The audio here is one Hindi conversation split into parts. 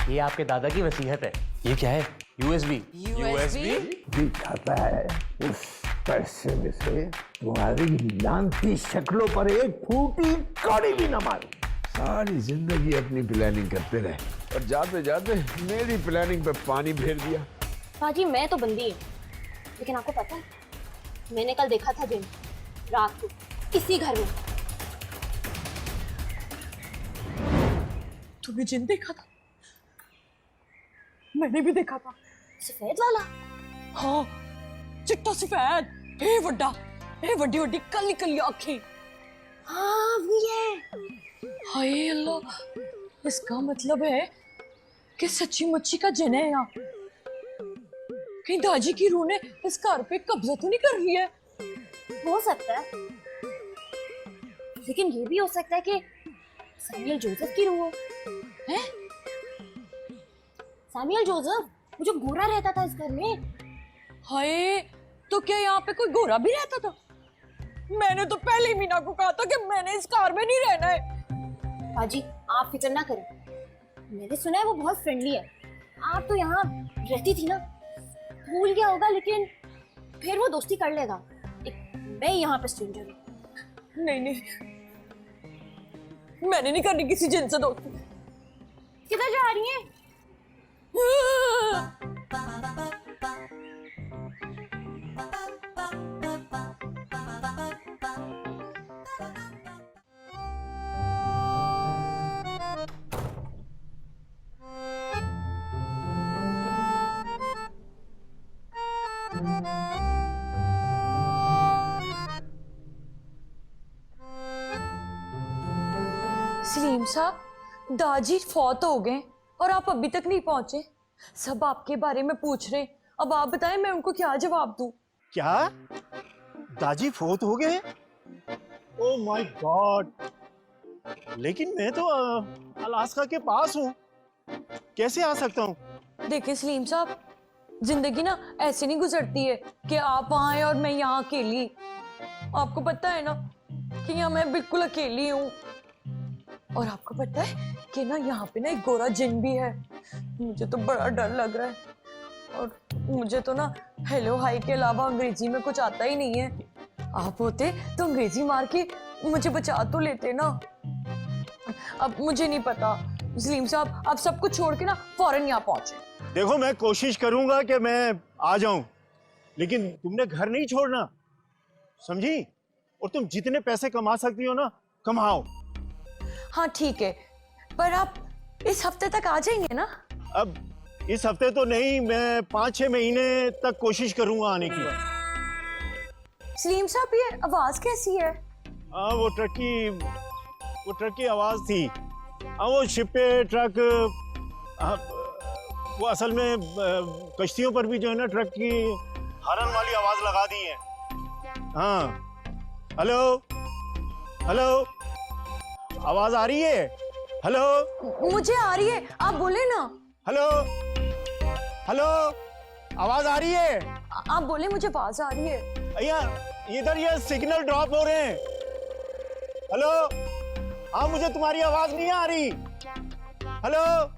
ये आपके दादा की वसीयत है। ये क्या है? यूएसबी। यूएसबी? दिखाता है उस पैसे में से तुम्हारी लानती शक्लों पर एक फूटी कड़ी भी न मारी। सारी जिंदगी अपनी प्लानिंग करते रहे और जाते जाते मेरी प्लानिंग पे पानी फेर दिया। बाजी मैं तो बंदी हूँ, लेकिन आपको पता है मैंने कल देखा था जिन रात को इसी घर में। तूने जिन देखा था? मैंने भी देखा था। सफेद वाला? हाँ, चिट्टा सफेद, हे वड्डा, हे वड्डी वड्डी काली काली आंखें। हाँ वो ये। हाय अल्लाह, इसका मतलब है कि सच्ची मुच्ची का जिन है यहाँ। कहीं दाजी की रूह ने इस घर पे कब्जा तो नहीं कर लिया है? हो सकता है, लेकिन ये भी हो सकता है कि सैमुअल जोसेफ की रूह हो। हैं? सैमुअल जोसेफ, वो जो गोरा रहता था इस घर में। हाय, तो क्या यहाँ पे कोई गोरा भी रहता था? मैंने तो पहले ही मीना को कहा था कि मैंने इस कार में नहीं रहना है। बाजी आप फिक्र ना करें, मैंने सुना है वो बहुत फ्रेंडली है। आप तो यहाँ रहती थी ना, भूल गया होगा, लेकिन फिर वो दोस्ती कर लेगा। मैं यहाँ पे स्ट्रेंजर हूँ। नहीं नहीं, मैंने नहीं करनी किसी जिन से दोस्ती। किधर जा रही हैं? सलीम साहब, दाजी फौत हो गए और आप अभी तक नहीं पहुंचे। सब आपके बारे में पूछ रहे। अब आप बताएं मैं उनको क्या जवाब दूं? क्या दाजी फोत हो गए? ओह माय गॉड, लेकिन मैं तो अलास्का के पास हूँ, कैसे आ सकता हूँ? देखिए सलीम साहब, जिंदगी ना ऐसे नहीं गुजरती है कि आप वहां हैं और मैं यहाँ अकेली। आपको पता है ना कि यहाँ मैं बिल्कुल अकेली हूँ। और आपको पता है कि ना यहाँ पे ना एक गोरा जिन भी है। मुझे तो बड़ा डर लग रहा है और मुझे तो ना हेलो हाय के अलावा अंग्रेजी में कुछ आता ही नहीं है। आप होते तो अंग्रेजी मार के मुझे बचा तो लेते ना। अब मुझे नहीं पता। सलीम साहब, आप सब कुछ छोड़ के ना फौरन यहाँ पहुंचे। देखो, मैं कोशिश करूंगा कि मैं आ जाऊं, लेकिन तुमने घर नहीं छोड़ना, समझी? और तुम जितने पैसे कमा सकती हो ना, कमाओ। हाँ ठीक है, पर आप इस हफ्ते तक आ जाएंगे ना? अब इस हफ्ते तो नहीं, मैं 5-6 महीने तक कोशिश करूंगा आने की। सलीम साहब, ये आवाज कैसी है? हाँ, वो ट्रक की आवाज थी। हाँ, वो शिप पे ट्रक, वो असल में कश्तियों पर भी जो है ना ट्रक की हॉर्न वाली आवाज लगा दी है। हाँ, हेलो हेलो, आवाज आ रही है? हेलो, मुझे आ रही है, आप बोले ना। हेलो हेलो, आवाज आ रही है? आप बोले, मुझे आवाज आ रही है। भैया, इधर ये सिग्नल ड्रॉप हो रहे हैं। हेलो, हाँ, मुझे तुम्हारी आवाज नहीं आ रही। हेलो,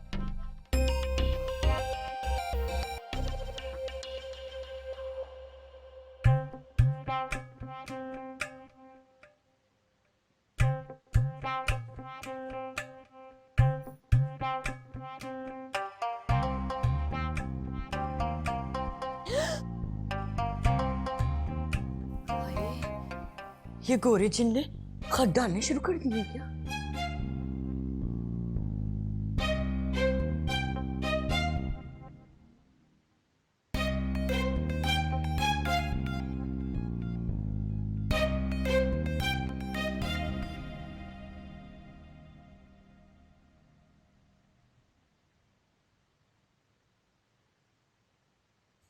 ये गोरे जिन ने खत डालने शुरू कर दिए क्या?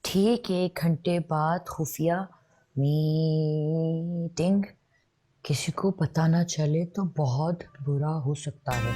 ठीक 1 घंटे बाद खुफिया मीटिंग। किसी को पता ना चले तो बहुत बुरा हो सकता है।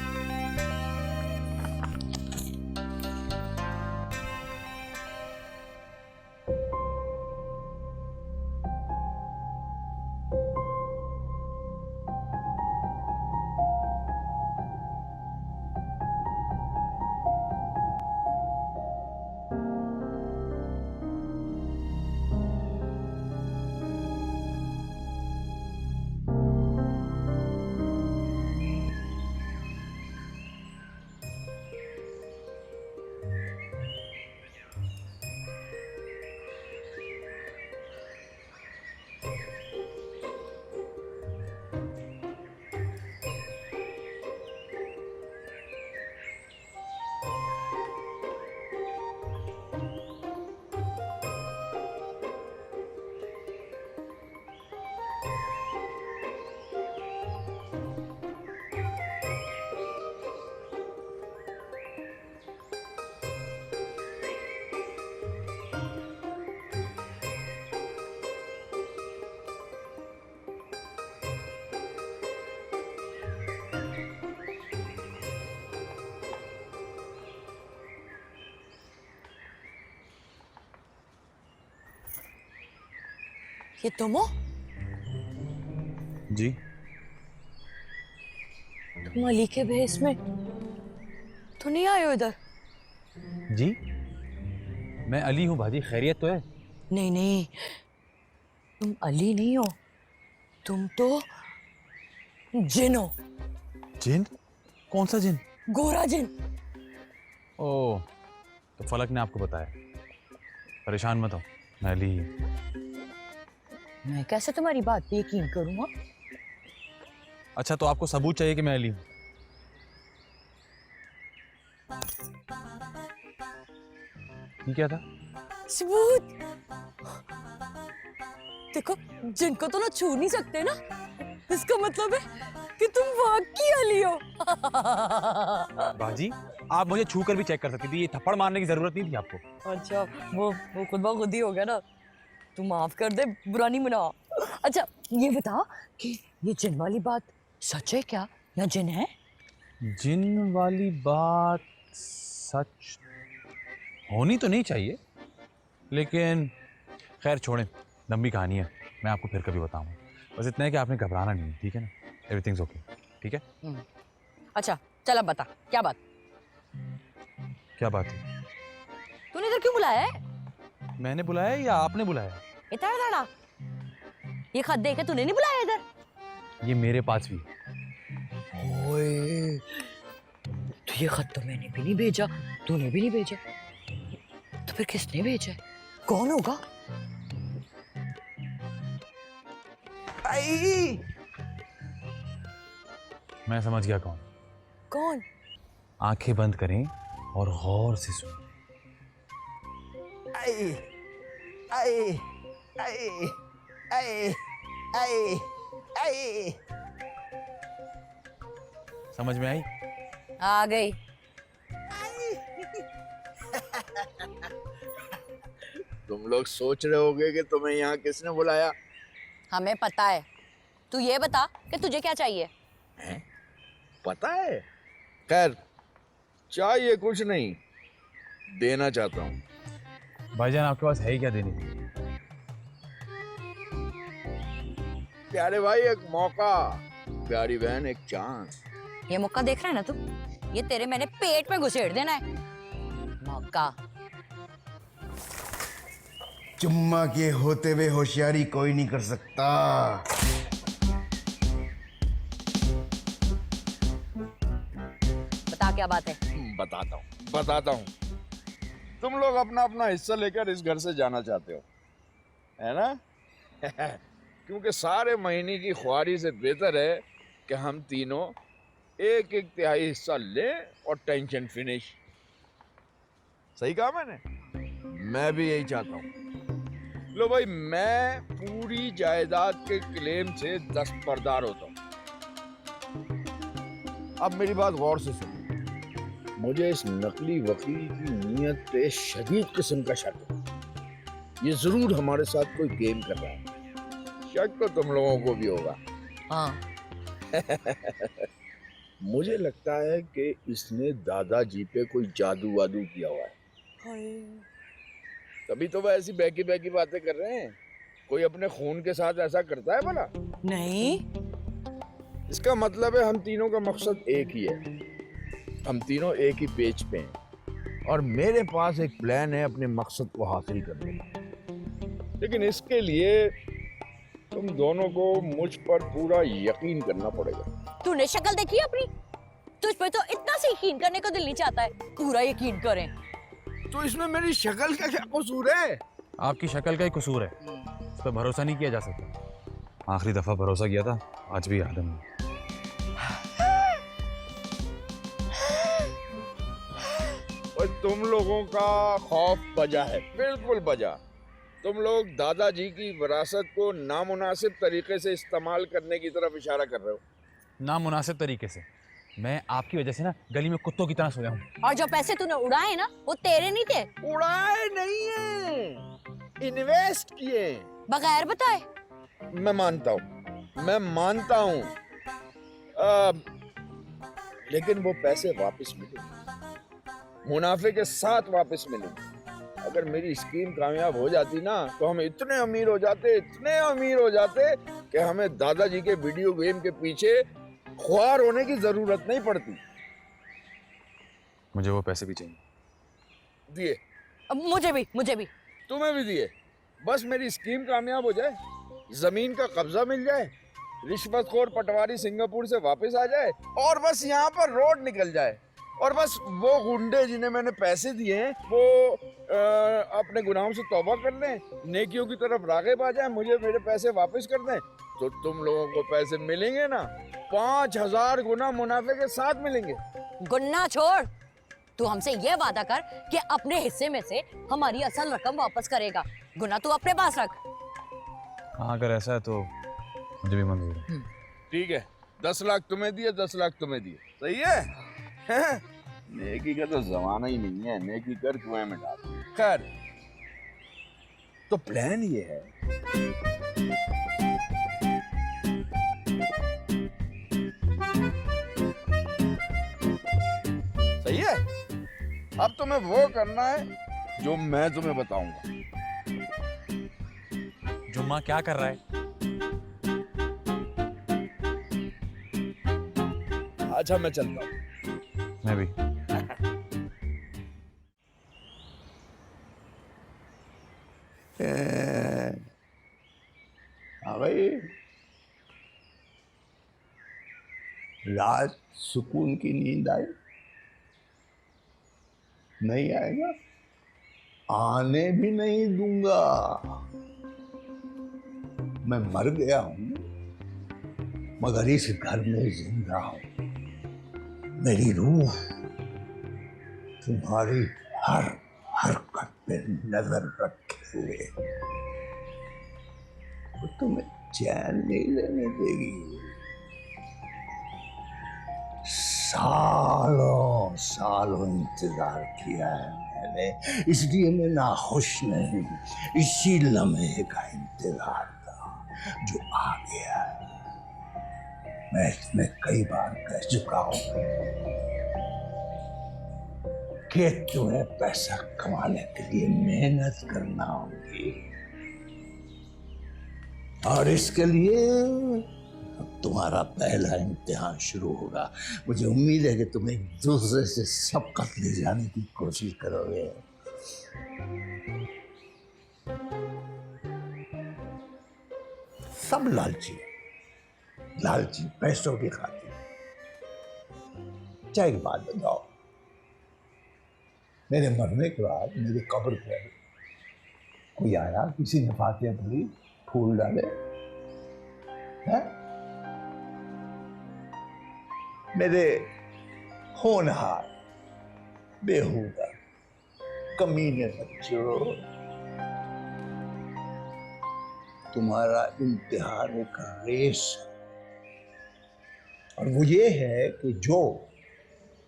ये तुम हो? जी तुम अली के भेस में तो नहीं आए हो इधर? जी मैं अली हूँ भाजी, खैरियत तो है? नहीं नहीं, तुम अली नहीं हो, तुम तो जिन हो। जिन? कौन सा जिन? गोरा जिन। ओह, तो फलक ने आपको बताया। परेशान मत हो, मैं अली ही हूँ। मैं कैसे तुम्हारी बात पे यकीन करूंगा? अच्छा, तो आपको सबूत चाहिए कि मैं अली हूँ? ये क्या था? सबूत? देखो, जिनको तो ना छू नहीं सकते ना, इसका मतलब है कि तुम वाकई अली हो। बाजी, आप मुझे छू कर भी चेक कर सकती थी, ये थप्पड़ मारने की जरूरत नहीं थी आपको। अच्छा, वो खुद ब खुद ही हो गया ना। तू माफ कर दे, बुरा नहीं मना। अच्छा, ये बता कि ये जिन वाली बात सच है क्या या जिन है? जिन वाली बात सच होनी तो नहीं चाहिए, लेकिन खैर छोड़ें, लंबी कहानी है, मैं आपको फिर कभी बताऊंगा। बस इतना है कि आपने घबराना नहीं है, ठीक है ना? एवरीथिंग्स ओके, ठीक है? अच्छा, चल अब बता, क्या बात? क्या बात है? तूने इधर क्यों बुलाया है? मैंने बुलाया या आपने बुलाया? इतना लड़ा, ये खत दे के तूने नहीं बुलाया इधर? ये मेरे पास भी। ओए, तो ये खत तो मैंने भी नहीं भेजा, तूने भी नहीं भेजा, तो फिर किसने भेजा है? कौन होगा? आई मैं समझ गया कौन। कौन? आंखें बंद करें और गौर से सुनें। आई आई आई आई आई आई। समझ में आई? आ गई। तुम लोग सोच रहे होगे कि तुम्हें यहाँ किसने बुलाया? हमें पता है, तू ये बता कि तुझे क्या चाहिए? पता है? खैर, चाहिए कुछ नहीं, देना चाहता हूँ। भाईजान, आपके पास है ही क्या देने को? प्यारे भाई एक मौका, प्यारी बहन एक चांस। ये मौका देख रहा है ना तू? ये तेरे मैंने पेट में घुसेड़ देना है मौका। चुम्मा के होते हुए होशियारी कोई नहीं कर सकता। बता क्या बात है? बताता हूँ। तुम लोग अपना अपना हिस्सा लेकर इस घर से जाना चाहते हो, है ना? क्योंकि सारे महीने की ख्वारी से बेहतर है कि हम तीनों एक एक तिहाई हिस्सा लें और टेंशन फिनिश। सही कहा मैंने? मैं भी यही चाहता हूँ। लो भाई, मैं पूरी जायदाद के क्लेम से दस्तबरदार होता हूँ। अब मेरी बात गौर से सुनो। मुझे इस नकली वकील की नीयत पे शदीद किस्म का शक है। ये जरूर हमारे साथ कोई गेम कर रहा है। शक तो तुम लोगों को भी होगा। हाँ। मुझे लगता है कि इसने दादाजी पे कोई जादू वादू किया हुआ है। तभी तो वह ऐसी बहकी बहकी बातें कर रहे हैं। कोई अपने खून के साथ ऐसा करता है भला? नहीं। इसका मतलब है हम तीनों का मकसद एक ही है। हम तीनों एक ही पेज पे हैं और मेरे पास एक प्लान है अपने मकसद को हासिल करने का। लेकिन इसके लिए तुम दोनों को मुझ पर पूरा यकीन करना पड़ेगा। तूने शक्ल देखी अपनी? तुझ पे तो इतना से यकीन करने को दिल नहीं चाहता है, पूरा यकीन करें। तो इसमें मेरी शक्ल का क्या कसूर है? आपकी शक्ल का ही कसूर है। पर भरोसा नहीं किया जा सकता। आखिरी दफा भरोसा किया था, आज भी याद है मुझे। और तुम लोगों का खौफ बजा है, बिल्कुल बजा। तुम लोग दादाजी की विरासत को नामुनासिब तरीके से इस्तेमाल करने की तरफ इशारा कर रहे हो। नामुनासिब तरीके से? मैं आपकी वजह से ना गली में कुत्तों की तरह सोया हूँ। और जो पैसे तूने उड़ाए ना वो तेरे नहीं थे, उड़ाए नहीं है, इन्वेस्ट किए। बगैर बताए। मैं मानता हूँ, लेकिन वो पैसे वापस मिलेंगे, मुनाफे के साथ वापस मिलेंगे। अगर मेरी स्कीम कामयाब हो जाती ना तो हम इतने अमीर हो जाते कि हमें दादाजी के वीडियो गेम के पीछे ख्वार होने की जरूरत नहीं पड़ती। मुझे वो पैसे भी चाहिए। दिए? मुझे भी। तुम्हें भी दिए। बस मेरी स्कीम कामयाब हो जाए, जमीन का कब्जा मिल जाए, रिश्वतखोर पटवारी सिंगापुर से वापस आ जाए और बस यहाँ पर रोड निकल जाए, और बस वो गुंडे जिन्हें मैंने पैसे दिए हैं वो अपने गुनाहों से तौबा कर लें, नेकियों की तरफ राग़िब आ जाए, मुझे मेरे पैसे वापस कर दें, तो तुम लोगों को पैसे मिलेंगे ना, 5000 गुना मुनाफे के साथ मिलेंगे। गुन्ना छोड़, तू हमसे ये वादा कर कि अपने हिस्से में से हमारी असल रकम वापस करेगा। गुना तू अपने पास रख। हाँ, अगर ऐसा है तो मुझे भी मंजूर है। ठीक है, 10 लाख तुम्हें दिए, 10 लाख तुम्हें दिए, सही है? नेकी का तो जमाना ही नहीं है, नेकी कर कुएं में डाल। खैर, तो प्लान ये है, सही है? अब तुम्हें वो करना है जो मैं तुम्हें बताऊंगा। जुम्मा क्या कर रहा है? अच्छा, मैं चलता हूँ। मैं भी। हाँ भाई, रात सुकून की नींद आई? नहीं आएगा, आने भी नहीं दूंगा। मैं मर गया हूं मगर इस घर में जिंदा हूं। मेरी रूह तुम्हारी हर हरकत पे नजर रखे हुए वो तुम्हें चैन नहीं लेने देगी। सालों सालों इंतजार किया है मैंने, इसलिए मैं नाखुश नहीं, इसी लम्हे का इंतजार था जो आ गया है। मैं इसमें कई बार कह चुका हूं कि तुम्हें पैसा कमाने के लिए मेहनत करना होगी, और इसके लिए अब तुम्हारा पहला इम्तिहान शुरू होगा। मुझे उम्मीद है कि तुम एक दूसरे से सबकत ले जाने की कोशिश करोगे। सब लालची पैसों की खातिर। क्या एक बात बताओ, मेरे मरने के बाद मेरी कब्र पर कोई आया, किसी ने फातिहा पढ़ी, फूल डाले हैं? मेरे होनहार बेहुदा कमीने बच्चों, तुम्हारा इम्तिहान एक रेस है, और वो ये है कि जो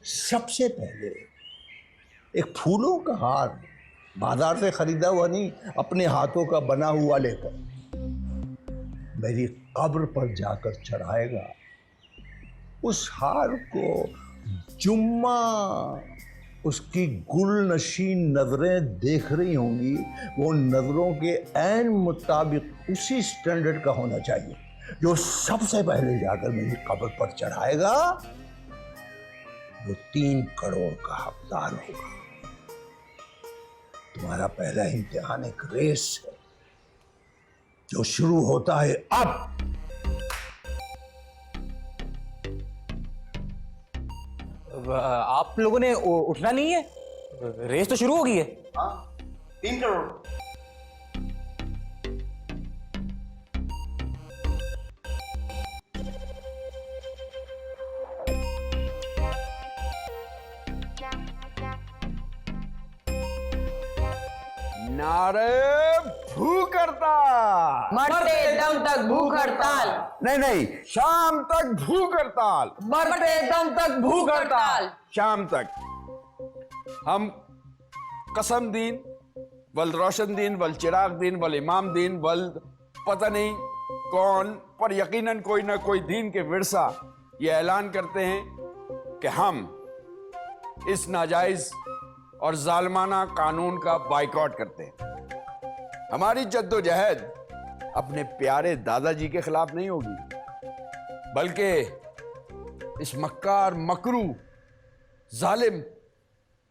सबसे पहले एक फूलों का हार बाजार से खरीदा हुआ नहीं, अपने हाथों का बना हुआ लेकर मेरी कब्र पर जाकर चढ़ाएगा, उस हार को जुम्मा उसकी गुलनशीन नजरें देख रही होंगी, वो नजरों के ऐन मुताबिक उसी स्टैंडर्ड का होना चाहिए। जो सबसे पहले जाकर मेरी कब्र पर चढ़ाएगा वो 3 करोड़ का हकदार होगा। तुम्हारा पहला इम्तिहान एक रेस है जो शुरू होता है अब। आप लोगों ने उठना नहीं है? रेस तो शुरू हो गई है। हाँ, 3 करोड़। नारे भूख हड़ताल। मरते दम तक भूख हड़ताल। नहीं, शाम तक भूख हड़ताल। मरते दम तक भूख हड़ताल। शाम तक। हम कसम दीन वल रोशन दीन वल चिराग दीन वल इमाम दीन वल पता नहीं कौन, पर यकीनन कोई ना कोई दीन के विरसा ये ऐलान करते हैं कि हम इस नाजायज और जालमाना कानून का बाइकआउट करते हैं। हमारी जद्दोजहद अपने प्यारे दादाजी के खिलाफ नहीं होगी, बल्कि इस मक्कार, मकरू, जालिम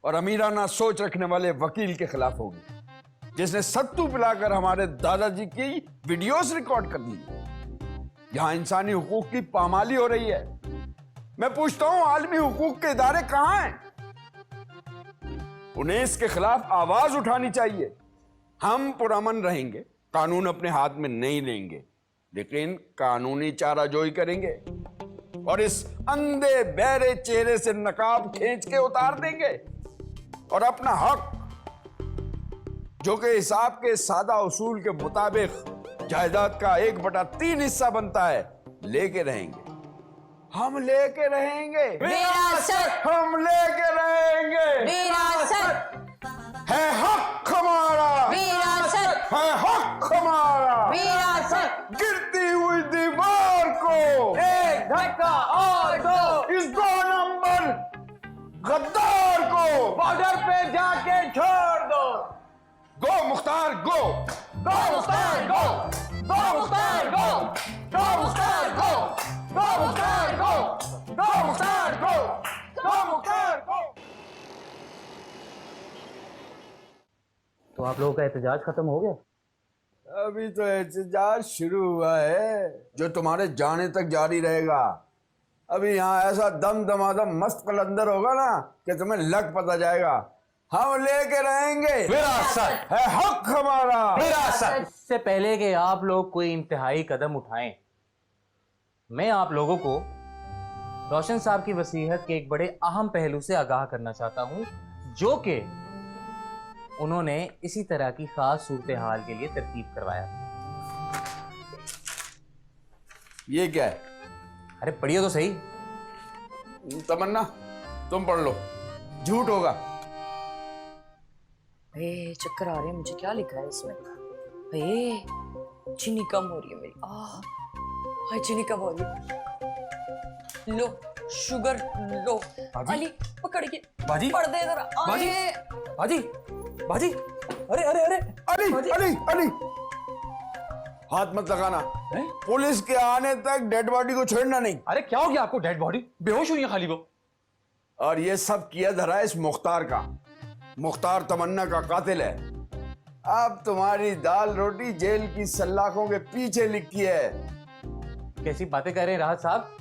और अमीराना सोच रखने वाले वकील के खिलाफ होगी, जिसने सत्तू पिलाकर हमारे दादाजी की वीडियोस रिकॉर्ड कर दी। यहां इंसानी हुकूक की पामाली हो रही है। मैं पूछता हूं, आलमी हुकूक के इदारे कहां हैं? उन्हें इसके खिलाफ आवाज उठानी चाहिए। हम पुरअमन रहेंगे, कानून अपने हाथ में नहीं लेंगे, लेकिन कानूनी चाराजोई करेंगे और इस अंधे बहरे चेहरे से नकाब खींच के उतार देंगे और अपना हक, जो कि हिसाब के सादा उसूल के मुताबिक जायदाद का 1/3 हिस्सा बनता है, लेके रहेंगे। हम लेके रहेंगे, विरासत। हम लेके रहेंगे। विरासत। है हक हमारा, विरासत। है हक हमारा। विरासत। गिरती हुई दीवार को एक धक्का और दो। इस 2 नंबर गद्दार को बॉर्डर पे जाके छोड़ दो। गो मुख्तार गो, गो मुख्तार गो। गो मुख्तार गो। गो मुख्तार गो। गो मुख्तार गो। गो मुख्तार गो। गो मुख्तार गो। तो आप लोगों का एहतजाज खत्म हो गया? अभी तो एहतजाज शुरू हुआ है, जो तुम्हारे जाने तक जारी रहेगा। अभी यहाँ ऐसा दम दमादम मस्त कलंदर होगा ना कि तुम्हें लग पता जाएगा। हम लेके रहेंगे, विरासत है हक हमारा। विरासत। इससे पहले कि आप लोग कोई इंतहाई कदम उठाएं, मैं आप लोगों को रोशन साहब की वसीयत के एक बड़े अहम पहलू से आगाह करना चाहता हूं, जो कि उन्होंने इसी तरह की खास सूरत हाल के लिए तरतीब करवाया। ये क्या है? अरे पढ़िए तो सही। तमन्ना तुम पढ़ लो, झूठ होगा। चक्कर आ रहे हैं मुझे। क्या लिखा है इसमें? चीनी कम हो रही है मेरी। चीनी कम हो रही है। लो शुगर लो। अली पकड़ के बाजी, पढ़ दे जरा। बाजी, बाजी, बाजी, अरे अरे अरे अली बाजी। अली अली, हाथ मत लगाना। पुलिस के आने तक डेड बॉडी को छोड़ना नहीं। अरे क्या हो गया आपको? डेड बॉडी बेहोश हुई है खाली वो। और ये सब किया धरा इस मुख्तार का। मुख्तार तमन्ना का कातिल है। अब तुम्हारी दाल रोटी जेल की सलाखों के पीछे लिखी है। कैसी बातें कर रहे हैं राहत साहब?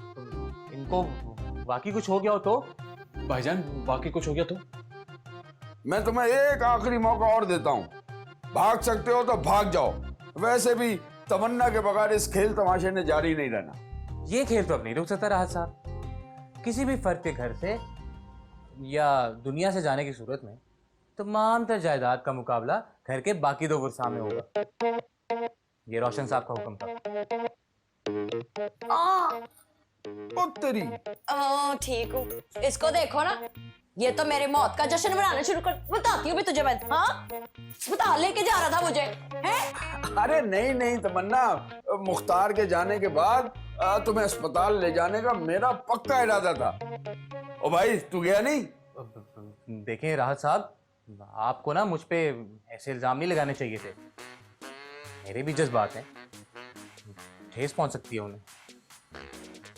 इनको वाकई कुछ हो गया हो तो? भाईजान बाकी कुछ हो गया तो? मैं तुम्हें एक आखिरी मौका और देता हूं, भाग सकते हो तो भाग जाओ। वैसे भी तमन्ना के बगैर इस खेल तमाशे ने जारी नहीं रहना। ये खेल तो अब नहीं रुक सकता राहत साहब। किसी भी फर्द के घर से या दुनिया से जाने की सूरत में तमाम तर जायदाद का मुकाबला घर के बाकी 2 वर्षा में होगा। ये रोशन साहब का हुक्म था। ओ तेरी, ठीक हूँ। इसको देखो ना, ये तो मेरी मौत का जश्न मनाना शुरू कर। बताती हूँ भी तुझे मैं। हाँ, अस्पताल लेके जा रहा था मुझे। हैं? अरे नहीं नहीं तमन्ना, मुख्तार के जाने के बाद तुम्हें अस्पताल ले जाने का मेरा पक्का इरादा था। ओ भाई तू गया नहीं? देखें राहत साहब, आपको ना मुझ पे ऐसे इल्जाम नहीं लगाने चाहिए थे। मेरे भी जज्बात हैं, ठेस पहुंच सकती है उन्हें।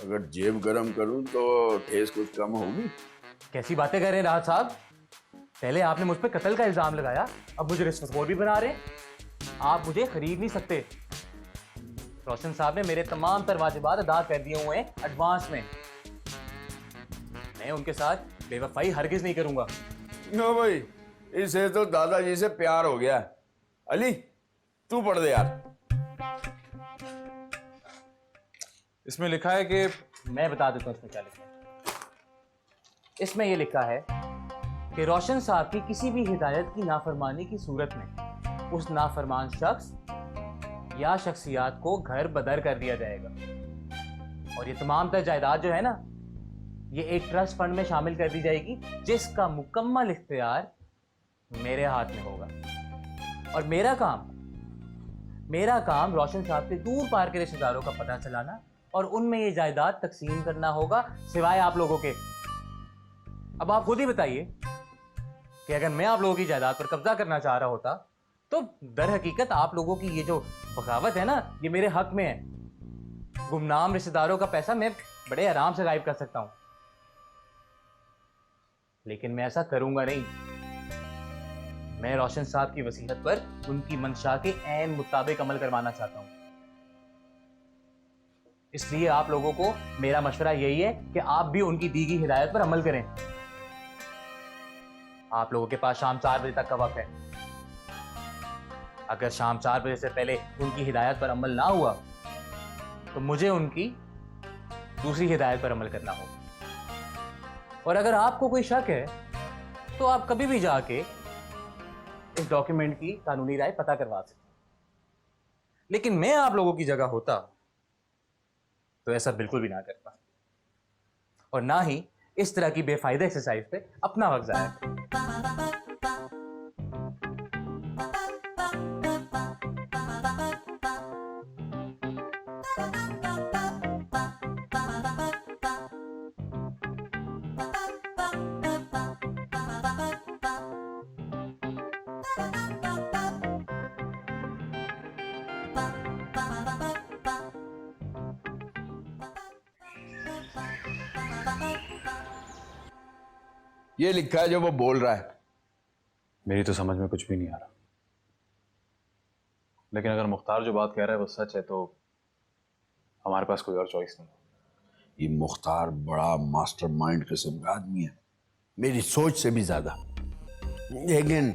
अगर जेब गरम करूं तो ठेस कुछ कम होगी। कैसी बातें कर रहे हैं राहत साहब? पहले आपने मुझ पे कत्ल का इल्जाम लगाया, अब मुझे रिश्वतखोर भी बना रहे हैं। आप मुझे खरीद नहीं सकते। रोशन साहब ने मेरे तमाम तर वाजिबात अदा कर दिए हुए हैं एडवांस में। मैं उनके साथ बेवफाई हरगिज नहीं करूंगा। नो भाई, इसे तो दादाजी से प्यार हो गया। अली तू पढ़ दे यार। इसमें लिखा है कि मैं बता देता हूँ इसमें क्या लिखा है। इसमें यह लिखा है कि रोशन साहब की किसी भी हिदायत की नाफरमानी की सूरत में उस नाफरमान शख्स या शख्सियात को घर बदर कर दिया जाएगा। और ये तमाम तर जायदाद जो है ना, ये एक ट्रस्ट फंड में शामिल कर दी जाएगी, जिसका मुकम्मल इख्तियार मेरे हाथ में होगा। और मेरा काम रोशन साहब के दूर पार के रिश्तेदारों का पता चलाना और उनमें ये जायदाद तकसीम करना होगा, सिवाय आप लोगों के। अब आप खुद ही बताइए कि अगर मैं आप लोगों की जायदाद पर कब्जा करना चाह रहा होता तो दर हकीकत आप लोगों की ये जो बगावत है ना, ये मेरे हक में है। गुमनाम रिश्तेदारों का पैसा मैं बड़े आराम से गायब कर सकता हूं, लेकिन मैं ऐसा करूंगा नहीं। मैं रोशन साहब की वसीयत पर उनकी मंशा के ऐन मुताबिक अमल करवाना चाहता हूं। इसलिए आप लोगों को मेरा मशवरा यही है कि आप भी उनकी दी गई हिदायत पर अमल करें। आप लोगों के पास शाम 4 बजे तक का वक्त है। अगर शाम 4 बजे से पहले उनकी हिदायत पर अमल ना हुआ तो मुझे उनकी दूसरी हिदायत पर अमल करना होगा। और अगर आपको कोई शक है तो आप कभी भी जाके इस डॉक्यूमेंट की कानूनी राय पता करवा सकते हैं। लेकिन मैं आप लोगों की जगह होता तो ऐसा बिल्कुल भी ना करता, और ना ही इस तरह की बेफायदा एक्सरसाइज पे अपना वक्त जाया करता। ये लिखा है जो वो बोल रहा है। मेरी तो समझ में कुछ भी नहीं आ रहा, लेकिन अगर मुख्तार जो बात कह रहा है वो सच है तो हमारे पास कोई और चॉइस नहीं। ये मुख्तार बड़ा मास्टरमाइंड किस्म का आदमी है, मेरी सोच से भी ज्यादा। लेकिन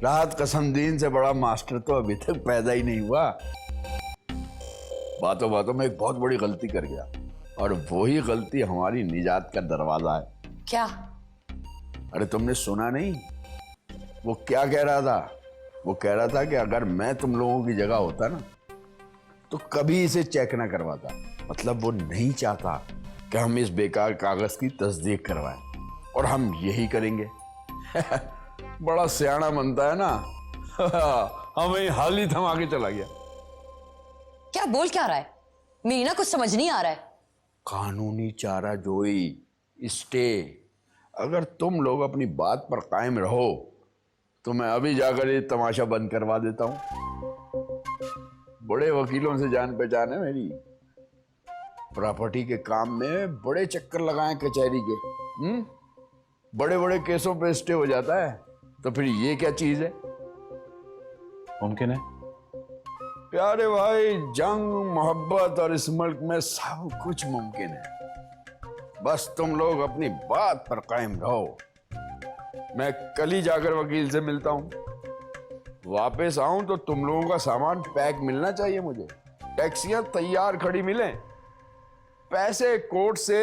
राहत कसमदीन से बड़ा मास्टर तो अभी तक पैदा ही नहीं हुआ। बातों बातों में एक बहुत बड़ी गलती कर गया, और वही गलती हमारी निजात का दरवाजा है। क्या? अरे तुमने सुना नहीं वो क्या कह रहा था? वो कह रहा था कि अगर मैं तुम लोगों की जगह होता ना तो कभी इसे चेक ना करवाता। मतलब वो नहीं चाहता कि हम इस बेकार कागज की तस्दीक करवाएं, और हम यही करेंगे। बड़ा सियाना बनता है ना। हमें हाल ही थमा के चला गया। क्या बोल क्या रहा है? मेरी ना कुछ समझ नहीं आ रहा है। कानूनी चारा जोई, स्टे। अगर तुम लोग अपनी बात पर कायम रहो तो मैं अभी जाकर ये तमाशा बंद करवा देता हूं। बड़े वकीलों से जान पहचान है मेरी। प्रॉपर्टी के काम में बड़े चक्कर लगाए कचहरी के। बड़े बड़े केसों पे स्टे हो जाता है, तो फिर ये क्या चीज है? मुमकिन है प्यारे भाई, जंग मोहब्बत और इस मुल्क में सब कुछ मुमकिन है। बस तुम लोग अपनी बात पर कायम रहो। मैं कल ही जाकर वकील से मिलता हूं। वापस आऊं तो तुम लोगों का सामान पैक मिलना चाहिए मुझे। टैक्सियां तैयार खड़ी मिलें, पैसे कोर्ट से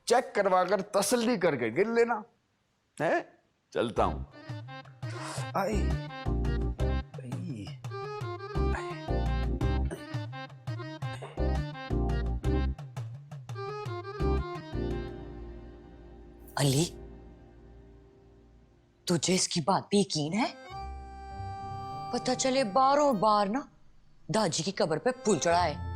चेक करवाकर तसल्ली करके गिर लेना है। चलता हूं। आई अली, तुझे इसकी बात पे यकीन है? पता चले बारों बार ना दाजी की कब्र पे फूल चढ़ाए।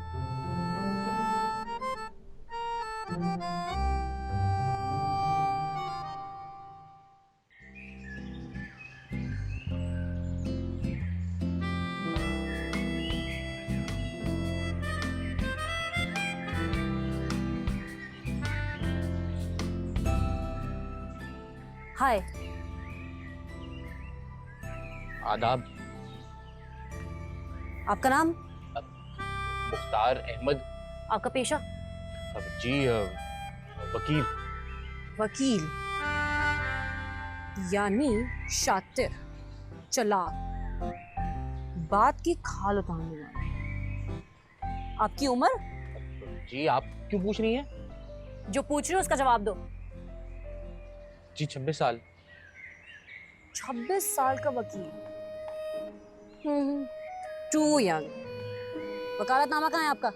हाय। आदाब। आपका नाम? मुख्तार अहमद। आपका पेशा? जी वकील। वकील यानी शातिर, चालाक, बात की खाल उतारने वाला। आपकी उम्र? जी आप क्यों पूछ रही हैं? जो पूछ रहे हो उसका जवाब दो। जी 26 साल। 26 साल का वकील, टू यंग। वकालतनामा कहाँ है आपका?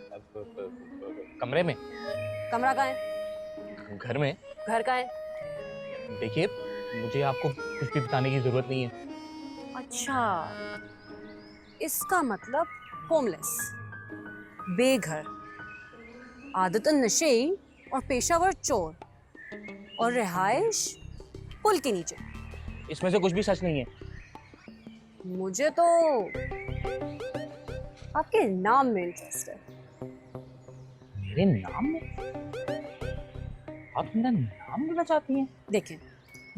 कमरे में। कमरा कहाँ है? घर में। घर कहाँ है? देखिए, मुझे आपको कुछ भी बताने की जरूरत नहीं है। अच्छा, इसका मतलब होमलेस, बेघर, आदतन नशेई और पेशावर चोर, और रिहाइश पुल के नीचे। इसमें से कुछ भी सच नहीं है। मुझे तो आपके नाम में इंटरेस्ट है। मेरे नाम में? आप मेरा नाम लेना चाहती हैं? देखें,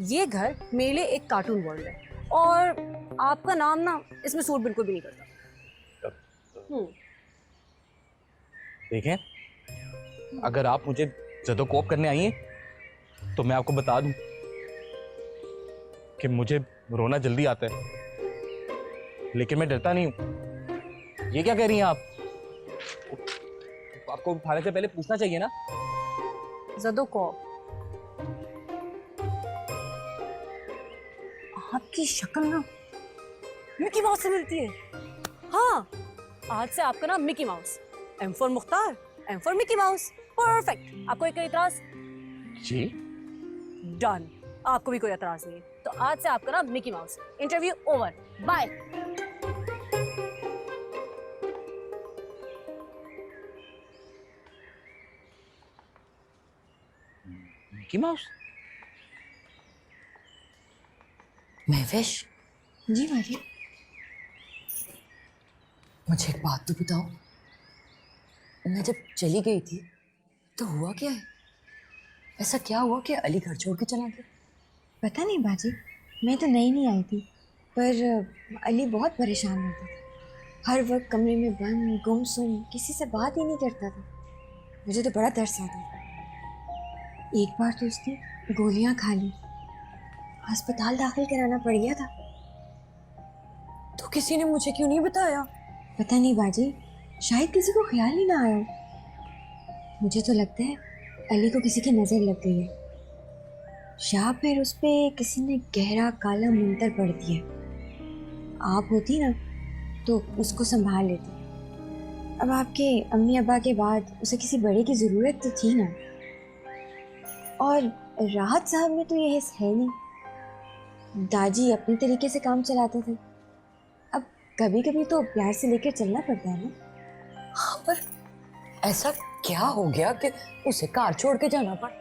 ये घर मेरे लिए एक कार्टून वर्ल्ड है और आपका नाम ना इसमें सूट बिल्कुल भी नहीं करता। देखें, अगर आप मुझे जदोकोप करने आई हैं तो मैं आपको बता दूं कि मुझे रोना जल्दी आता है, लेकिन मैं डरता नहीं हूं। ये क्या कह रही हैं आप? आपको उठाने से पहले पूछना चाहिए ना। जदोकोप, आपकी शक्ल ना मिकी माउस से मिलती है। हाँ, आज से आपका नाम Mickey Mouse. M for Mukhtar, M for Mickey Mouse. Perfect. आपको कोई एतराज? जी। डन। आपको भी कोई एतराज नहीं है तो आज से आपका नाम Mickey Mouse. Interview over, bye. Mickey Mouse? Mahvesh, ji भाभी। मुझे एक बात तो बताओ, मैं जब चली गई थी तो हुआ क्या है? ऐसा क्या हुआ कि अली घर छोड़ के चला गया? पता नहीं बाजी, मैं तो नई नहीं आई थी, पर अली बहुत परेशान रहता था। हर वक्त कमरे में बंद, गुमसुम, किसी से बात ही नहीं करता था। मुझे तो बड़ा तरस आता था। एक बार तो उसने गोलियां खा ली, अस्पताल दाखिल कराना पड़ गया था। तो किसी ने मुझे क्यों नहीं बताया? पता नहीं बाजी, शायद किसी को ख्याल ही ना आया। मुझे तो लगता है अली को किसी की नज़र लग गई है, या फिर उस पे किसी ने गहरा काला मंतर पढ़ दिया। आप होती ना तो उसको संभाल लेती। अब आपके अम्मी अब्बा के बाद उसे किसी बड़े की ज़रूरत तो थी ना। और राहत साहब में तो ये हिस्स है नहीं। दादी अपने तरीके से काम चलाते थे। अब कभी कभी तो प्यार से लेकर चलना पड़ता है ना। हाँ, पर ऐसा क्या हो गया कि उसे कार छोड़ के जाना पड़ा?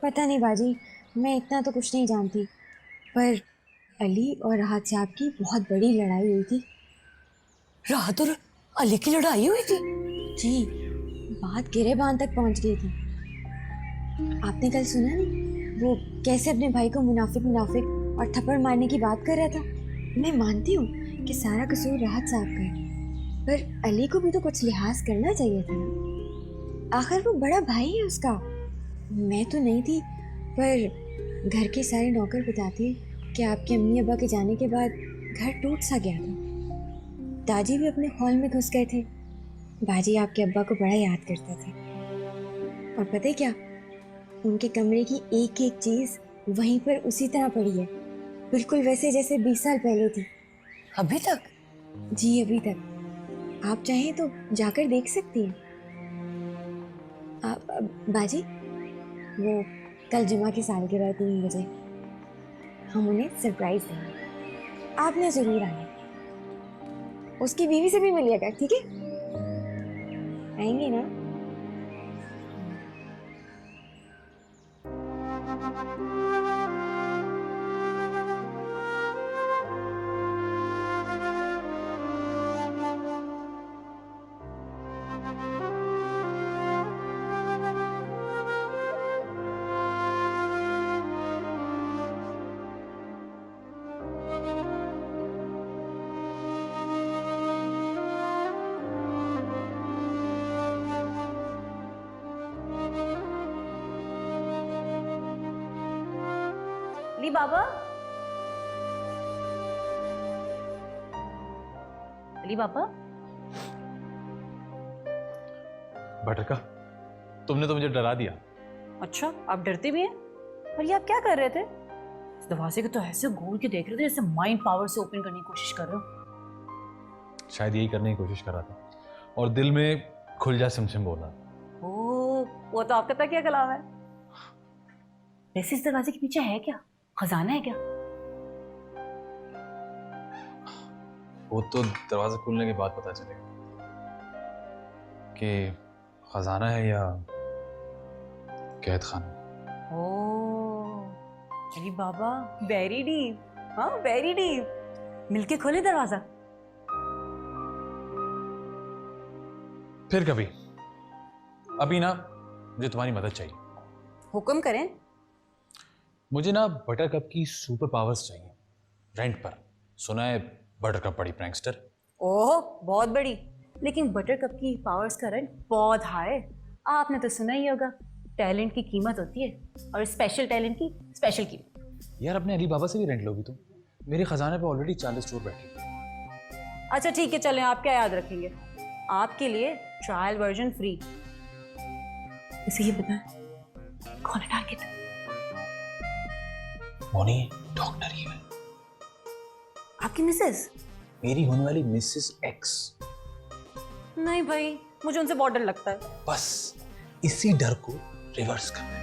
पता नहीं बाजी, मैं इतना तो कुछ नहीं जानती, पर अली और राहत साहब की बहुत बड़ी लड़ाई हुई थी। राहत और अली की लड़ाई हुई थी? जी, बात गिरेबान तक पहुंच गई थी। आपने कल सुना नहीं, वो कैसे अपने भाई को मुनाफिक मुनाफिक और थप्पड़ मारने की बात कर रहा था। मैं मानती हूँ कि सारा कसूर राहत साहब का है, पर अली को भी तो कुछ लिहाज करना चाहिए था ना। आखिर वो बड़ा भाई है उसका। मैं तो नहीं थी, पर घर के सारे नौकर बताते हैं कि आपके अम्मी अब्बा के जाने के बाद घर टूट सा गया था। दादी भी अपने हॉल में घुस गए थे। बाजी आपके अब्बा को बड़ा याद करता था। और पता है क्या, उनके कमरे की एक एक चीज वहीं पर उसी तरह पड़ी है, बिल्कुल वैसे जैसे 20 साल पहले थी। अभी तक? जी, अभी तक। आप चाहें तो जाकर देख सकती हैं। बाजी, वो कल जुमा की सालगिरह 3 बजे, हम उन्हें सरप्राइज देंगे। आपने जरूर आना। उसकी बीवी से भी मिलिएगा, ठीक है? आएंगे ना? अली बाबा, अली बाबा। बटरका, तुमने तो मुझे डरा दिया। अच्छा, आप डरते भी हैं? और ये आप क्या कर रहे थे? इस दरवाजे को तो ऐसे घूर के देख रहे थे जैसे माइंड पावर से ओपन करने की कोशिश कर रहे हो। शायद यही करने की कोशिश कर रहा था और दिल में खुल जा सिमसिम बोला। ओ, वो तो आपका तकिया कलाम है। वैसे इस दरवाजे के पीछे है क्या? खजाना है क्या? वो तो दरवाजा खुलने के बाद पता चलेगा कि खजाना है या कैद खाना। ओह अली बाबा, वेरी डीप। हाँ, वेरी डीप। मिलके खोले दरवाजा। फिर कभी। अभी ना मुझे तुम्हारी मदद चाहिए। हुक्म करें। मुझे ना बटरकप की सुपर पावर्स चाहिए रेंट पर। सुना है बटरकप बड़ी प्रैंकस्टर। ओह बहुत बड़ी, लेकिन बटरकप की पावर्स का रेंट बहुत हाई है। आपने तो सुना ही होगा, टैलेंट की कीमत होती है और स्पेशल टैलेंट की स्पेशल कीमत। यार अपने अली बाबा से भी रेंट लोगी तुम? मेरे खजाने पे ऑलरेडी 40 चोर बैठी। अच्छा ठीक है, चलें। आप क्या याद रखेंगे? आपके लिए ट्रायल वर्जन फ्री। इसे ये बताएं, कौन है टारगेट? मोनी, डॉक्टर ही है। आपकी मिसेस? मेरी होने वाली मिसेस एक्स। नहीं भाई, मुझे उनसे बहुत डर लगता है। बस इसी डर को रिवर्स करना है।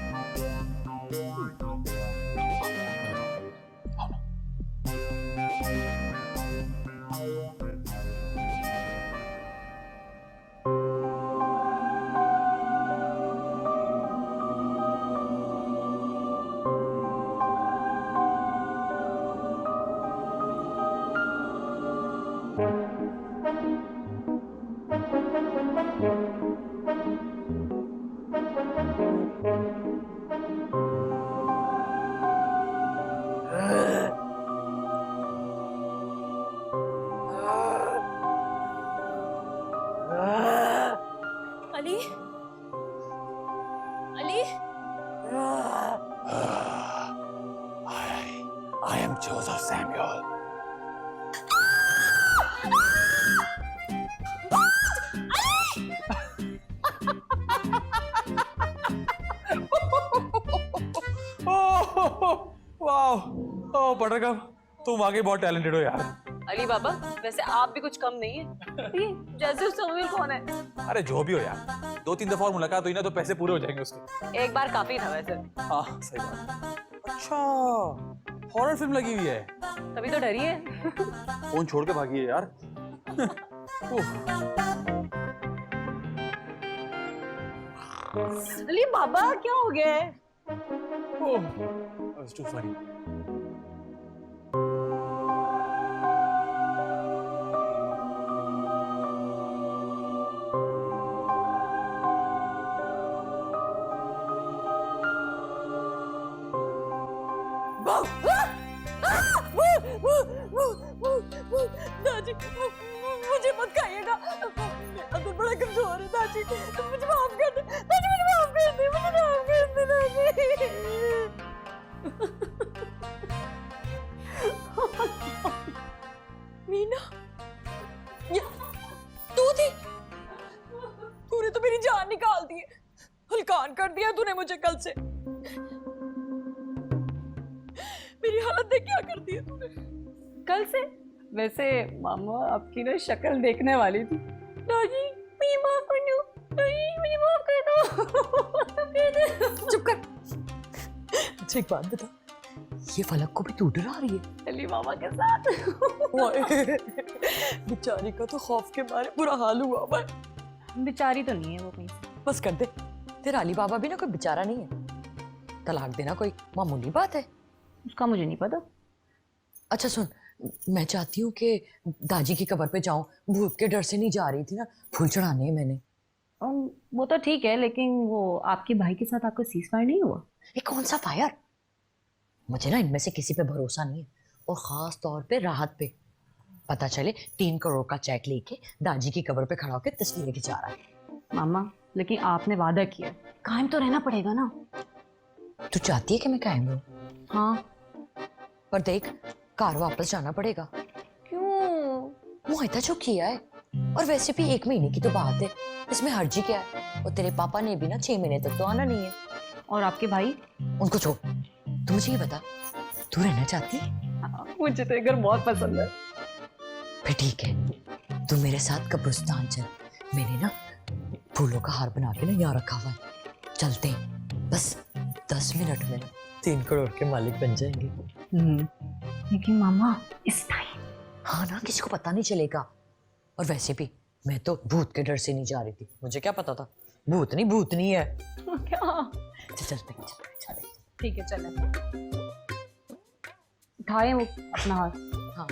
Ali, Ali, I am Joseph Samuel. वाह, बटरकप तुम आगे बहुत टैलेंटेड हो यार। अली बाबा, वैसे आप भी कुछ कम नहीं है। ये जैसे समीर कौन है? अरे जो भी हो यार, 2-3 दफा और मुलाकात हुई ना तो पैसे पूरे हो जाएंगे उसके। एक बार काफी था वैसे। हाँ सही बात। अच्छा, हॉरर फिल्म लगी हुई है। तभी तो डरी है। फोन छोड़ के भागी है यार। अली बाबा क्या हो गया है? That's too funny. दादी, मुझे मत खाइएगा। अंदर बड़ा कमजोर है दादी, मुझे माफ कर दे दादी, मुझे माफ कर दे, मुझे माफ कर दे दादी। मीना, ये तू थी? तूने तो मेरी जान निकाल दी है, हलकान कर दिया तूने मुझे कल से। मेरी हालत देख क्या कर दी है तूने कल से? वैसे मामा आपकी ना शक्ल देखने वाली थी। दादी मुझे माफ कर दो, दादी मुझे माफ कर दो। चुप कर। अच्छा एक बात बता, ये फलक को भी तू डरा रही है? अली मामा के साथ। बेचारी का तो खौफ के मारे बुरा हाल हुआ भाई। बेचारी तो नहीं है वो कहीं। बस कर दे, तेरा अली बाबा भी ना कोई बेचारा नहीं है। तलाक देना कोई मामूली बात है? उसका मुझे नहीं पता। अच्छा सुन, मैं चाहती हूँ कि दादी की कब्र पे जाऊं। भूत के डर से नहीं जा रही थी ना, फूल चढ़ाने हैं मैंने। वो तो ठीक है, लेकिन वो आपके भाई के साथ आपका सीज फायर नहीं हुआ? ये कौन सा फायर? मुझे ना इनमें से किसी पे भरोसा नहीं है, और खास तौर पे राहत पे। पता चले 3 करोड़ का चेक लेके दादी की कब्र पे खड़ा होकर तस्वीरें खिंचा रहा है। मामा लेकिन आपने वादा किया, कायम तो रहना पड़ेगा ना। तू चाहती है कि मैं कायम रहूं? हाँ। पर देख, कार वापस जाना पड़ेगा। क्यों? मुआयदा जो किया है, और वैसे भी 1 महीने की तो बात है, इसमें हर्जी क्या है? और तेरे पापा ने भी ना 6 महीने तक तो आना नहीं है। और आपके भाई? उनको छोड़, तू मुझे ये बता, तू रहना चाहती है? मुझे तो ये घर बहुत पसंद है। फिर ठीक है, तू मेरे साथ कब्रिस्तान चल, मैंने ना फूलों का हार बना के ना यहाँ रखा हुआ है। चलते हैं, बस 10 मिनट में 3 करोड़ के मालिक बन जाएंगे। लेकिन मामा इस टाइम। हाँ ना, किसी को पता नहीं चलेगा। और वैसे भी मैं तो भूत के डर से नहीं जा रही थी, मुझे क्या पता था भूत नहीं भूतनी है। क्या? चलते ठीक है चलें। उठाएं वो अपना हाथ। हाँ